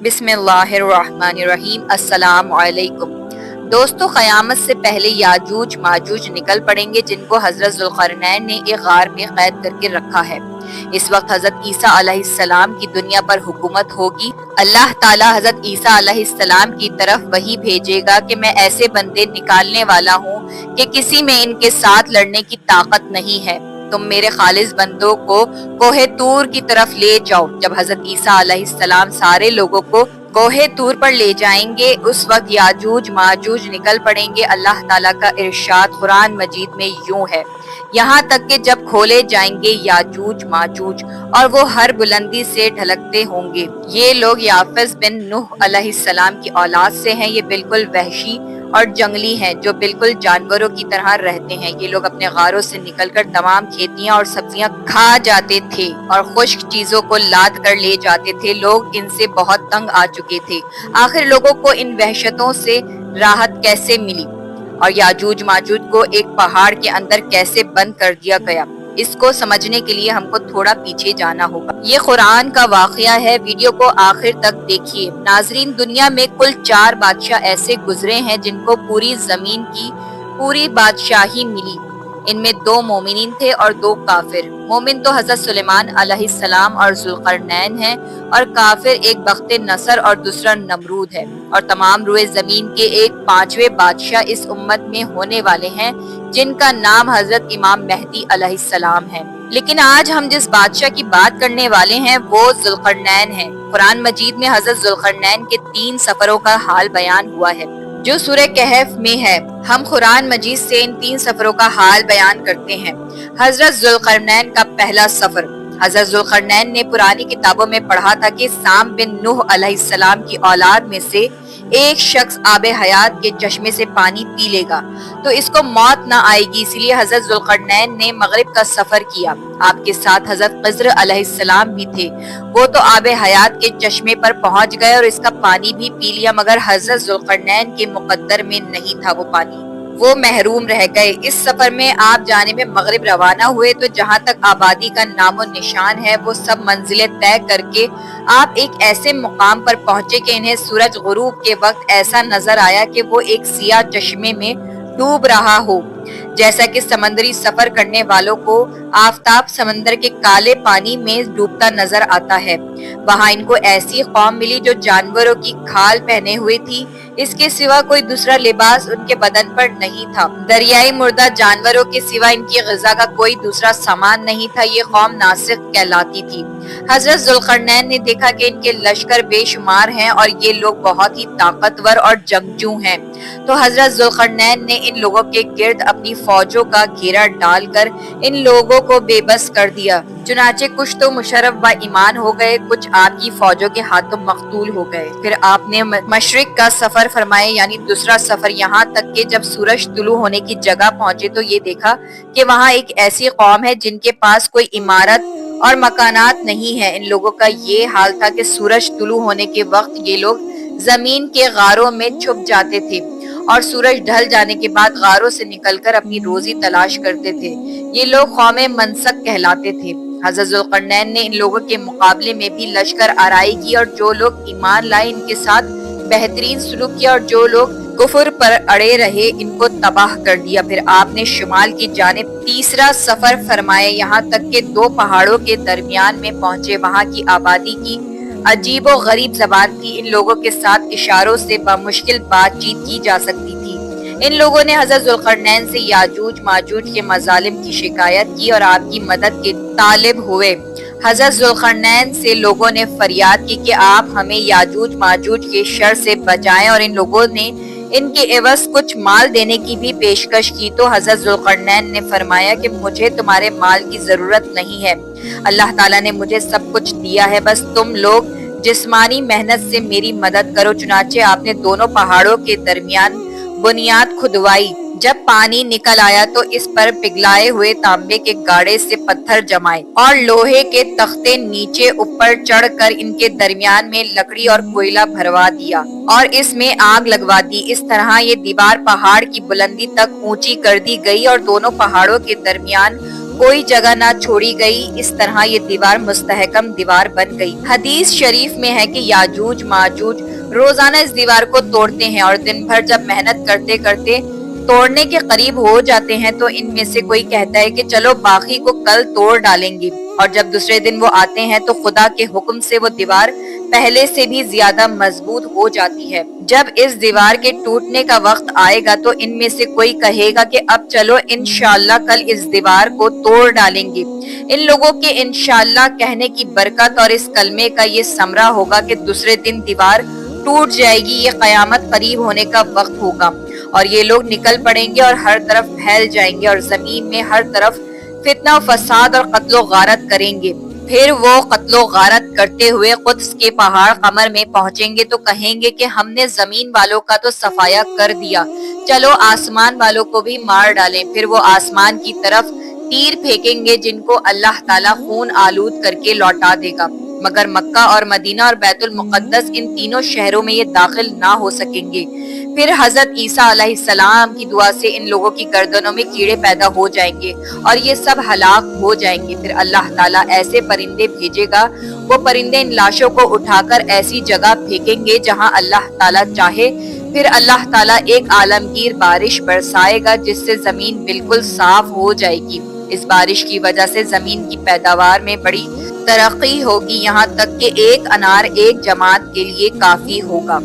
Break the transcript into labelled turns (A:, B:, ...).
A: بسم اللہ الرحمن الرحیم۔ السلام علیکم دوستو، قیامت سے پہلے یاجوج ماجوج نکل پڑیں گے جن کو حضرت ذوالقرنین نے ایک غار میں قید کر کے رکھا ہے۔ اس وقت حضرت عیسیٰ علیہ السلام کی دنیا پر حکومت ہوگی۔ اللہ تعالیٰ حضرت عیسیٰ علیہ السلام کی طرف وحی بھیجے گا کہ میں ایسے بندے نکالنے والا ہوں کہ کسی میں ان کے ساتھ لڑنے کی طاقت نہیں ہے۔ تم میرے خالص بندوں کو کوہ طور کی طرف لے جاؤ۔ جب حضرت عیسیٰ علیہ السلام سارے لوگوں کو کوہ طور پر لے جائیں گے، اس وقت یاجوج ماجوج نکل پڑیں گے۔ اللہ تعالیٰ کا ارشاد قرآن مجید میں یوں ہے، یہاں تک کہ جب کھولے جائیں گے یاجوج ماجوج اور وہ ہر بلندی سے ڈھلکتے ہوں گے۔ یہ لوگ یافس بن نوح علیہ السلام کی اولاد سے ہیں۔ یہ بالکل وحشی اور جنگلی ہیں جو بالکل جانوروں کی طرح رہتے ہیں۔ یہ لوگ اپنے غاروں سے نکل کر تمام کھیتیاں اور سبزیاں کھا جاتے تھے اور خشک چیزوں کو لاد کر لے جاتے تھے۔ لوگ ان سے بہت تنگ آ چکے تھے۔ آخر لوگوں کو ان وحشتوں سے راحت کیسے ملی اور یاجوج ماجوج کو ایک پہاڑ کے اندر کیسے بند کر دیا گیا، اس کو سمجھنے کے لیے ہم کو تھوڑا پیچھے جانا ہوگا۔ یہ قرآن کا واقعہ ہے، ویڈیو کو آخر تک دیکھیے۔ ناظرین، دنیا میں کل 4 بادشاہ ایسے گزرے ہیں جن کو پوری زمین کی پوری بادشاہی ملی۔ ان میں 2 مومنین تھے اور 2 کافر۔ مومن تو حضرت سلیمان علیہ السلام اور ذوالقرنین ہیں، اور کافر ایک بخت نصر اور دوسرا نمرود ہے۔ اور تمام روئے زمین کے ایک 5ویں بادشاہ اس امت میں ہونے والے ہیں جن کا نام حضرت امام مہدی علیہ السلام ہے۔ لیکن آج ہم جس بادشاہ کی بات کرنے والے ہیں وہ ذوالقرنین ہے۔ قرآن مجید میں حضرت ذوالقرنین کے 3 سفروں کا حال بیان ہوا ہے جو سورہ کہف میں ہے۔ ہم قرآن مجید سے ان 3 سفروں کا حال بیان کرتے ہیں۔ حضرت ذوالقرنین کا پہلا سفر۔ حضرت ذوالقرنین نے پرانی کتابوں میں پڑھا تھا کہ سام بن نوح علیہ السلام کی اولاد میں سے ایک شخص آب حیات کے چشمے سے پانی پی لے گا تو اس کو موت نہ آئے گی، اسی لیے حضرت ذوالقرنین نے مغرب کا سفر کیا۔ آپ کے ساتھ حضرت خضر علیہ السلام بھی تھے۔ وہ تو آب حیات کے چشمے پر پہنچ گئے اور اس کا پانی بھی پی لیا، مگر حضرت ذوالقرنین کے مقدر میں نہیں تھا وہ پانی، وہ محروم رہ گئے۔ اس سفر میں آپ جانب مغرب روانہ ہوئے تو جہاں تک آبادی کا نام و نشان ہے وہ سب منزلیں طے کر کے آپ ایک ایسے مقام پر پہنچے کہ انہیں سورج غروب کے وقت ایسا نظر آیا کہ وہ ایک سیاہ چشمے میں ڈوب رہا ہو، جیسا کہ سمندری سفر کرنے والوں کو آفتاب سمندر کے کالے پانی میں ڈوبتا نظر آتا ہے۔ وہاں ان کو ایسی قوم ملی جو جانوروں کی کھال پہنے ہوئے تھی، اس کے سوا کوئی دوسرا لباس ان کے بدن پر نہیں تھا۔ دریائی مردہ جانوروں کے سوا ان کی غذا کا کوئی دوسرا سامان نہیں تھا۔ یہ قوم ناسک کہلاتی تھی۔ حضرت ذوالقرنین نے دیکھا کہ ان کے لشکر بے شمار ہیں اور یہ لوگ بہت ہی طاقتور اور جنگجو ہیں، تو حضرت ذوالقرنین نے ان لوگوں کے گرد اپنی فوجوں کا گھیرا ڈال کر ان لوگوں کو بے بس کر دیا۔ چنانچہ کچھ تو مشرف با ایمان ہو گئے، کچھ آپ کی فوجوں کے ہاتھوں مقتول ہو گئے۔ پھر آپ نے مشرق کا سفر فرمائے، یعنی دوسرا سفر، یہاں تک کہ جب سورج طلوع ہونے کی جگہ پہنچے تو یہ دیکھا کہ وہاں ایک ایسی قوم ہے جن کے پاس کوئی عمارت اور مکانات نہیں ہے۔ ان لوگوں کا یہ حال تھا کہ سورج طلوع ہونے کے وقت یہ لوگ زمین کے غاروں میں چھپ جاتے تھے اور سورج ڈھل جانے کے بعد غاروں سے نکل کر اپنی روزی تلاش کرتے تھے۔ یہ لوگ قوم منسک کہلاتے تھے۔ حضرت ذوالقرنین نے ان لوگوں کے مقابلے میں بھی لشکر آرائی کی اور جو لوگ ایمان لائے ان کے ساتھ بہترین سلوک کیا اور جو لوگ کفر پر اڑے رہے ان کو تباہ کر دیا۔ پھر آپ نے شمال کی جانب تیسرا سفر فرمائے، یہاں تک کہ 2 پہاڑوں کے درمیان میں پہنچے۔ وہاں کی آبادی کی عجیب و غریب زبان تھی، ان لوگوں کے ساتھ اشاروں سے بمشکل بات چیت کی جا سکتی تھی۔ ان لوگوں نے حضرت ذوالقرنین سے یاجوج ماجوج کے مظالم کی شکایت کی اور آپ کی مدد کے طالب ہوئے۔ حضرت ذوالقرنین سے لوگوں نے فریاد کی کہ آپ ہمیں یاجوج ماجوج کے شر سے بچائیں، اور ان لوگوں نے ان کے عوض کچھ مال دینے کی بھی پیشکش کی۔ تو حضرت ذوالقرنین نے فرمایا کہ مجھے تمہارے مال کی ضرورت نہیں ہے، اللہ تعالیٰ نے مجھے سب کچھ دیا ہے، بس تم لوگ جسمانی محنت سے میری مدد کرو۔ چنانچہ آپ نے دونوں پہاڑوں کے درمیان بنیاد کھدوائی۔ جب پانی نکل آیا تو اس پر پگھلائے ہوئے تانبے کے گاڑے سے پتھر جمائے اور لوہے کے تختے نیچے اوپر چڑھ کر ان کے درمیان میں لکڑی اور کوئلہ بھروا دیا اور اس میں آگ لگوا دی۔ اس طرح یہ دیوار پہاڑ کی بلندی تک اونچی کر دی گئی اور دونوں پہاڑوں کے درمیان کوئی جگہ نہ چھوڑی گئی، اس طرح یہ دیوار مستحکم دیوار بن گئی۔ حدیث شریف میں ہے کہ یاجوج ماجوج روزانہ اس دیوار کو توڑتے ہیں اور دن بھر جب محنت کرتے کرتے توڑنے کے قریب ہو جاتے ہیں تو ان میں سے کوئی کہتا ہے کہ چلو باقی کو کل توڑ ڈالیں گے، اور جب دوسرے دن وہ آتے ہیں تو خدا کے حکم سے وہ دیوار پہلے سے بھی زیادہ مضبوط ہو جاتی ہے۔ جب اس دیوار کے ٹوٹنے کا وقت آئے گا تو ان میں سے کوئی کہے گا کہ اب چلو انشاءاللہ کل اس دیوار کو توڑ ڈالیں گے۔ ان لوگوں کے انشاءاللہ کہنے کی برکت اور اس کلمے کا یہ ثمرہ ہوگا کہ دوسرے دن دیوار ٹوٹ جائے گی، یہ قیامت قریب ہونے کا وقت ہوگا اور یہ لوگ نکل پڑیں گے اور ہر طرف پھیل جائیں گے اور زمین میں ہر طرف فتنہ و فساد اور قتل و غارت کریں گے۔ پھر وہ قتل و غارت کرتے ہوئے قدس کے پہاڑ قمر میں پہنچیں گے تو کہیں گے کہ ہم نے زمین والوں کا تو صفایا کر دیا، چلو آسمان والوں کو بھی مار ڈالیں۔ پھر وہ آسمان کی طرف تیر پھینکیں گے جن کو اللہ تعالیٰ خون آلود کر کے لوٹا دے گا، مگر مکہ اور مدینہ اور بیت المقدس ان تینوں شہروں میں یہ داخل نہ ہو سکیں گے۔ پھر حضرت عیسیٰ علیہ السلام کی دعا سے ان لوگوں کی گردنوں میں کیڑے پیدا ہو جائیں گے اور یہ سب ہلاک ہو جائیں گے۔ پھر اللہ تعالیٰ ایسے پرندے بھیجے گا، وہ پرندے ان لاشوں کو اٹھا کر ایسی جگہ پھینکیں گے جہاں اللہ تعالیٰ چاہے۔ پھر اللہ تعالیٰ ایک عالمگیر بارش برسائے گا جس سے زمین بالکل صاف ہو جائے گی۔ اس بارش کی وجہ سے زمین کی پیداوار میں بڑی ترقی ہوگی، یہاں تک کہ ایک انار ایک جماعت کے لیے کافی ہوگا۔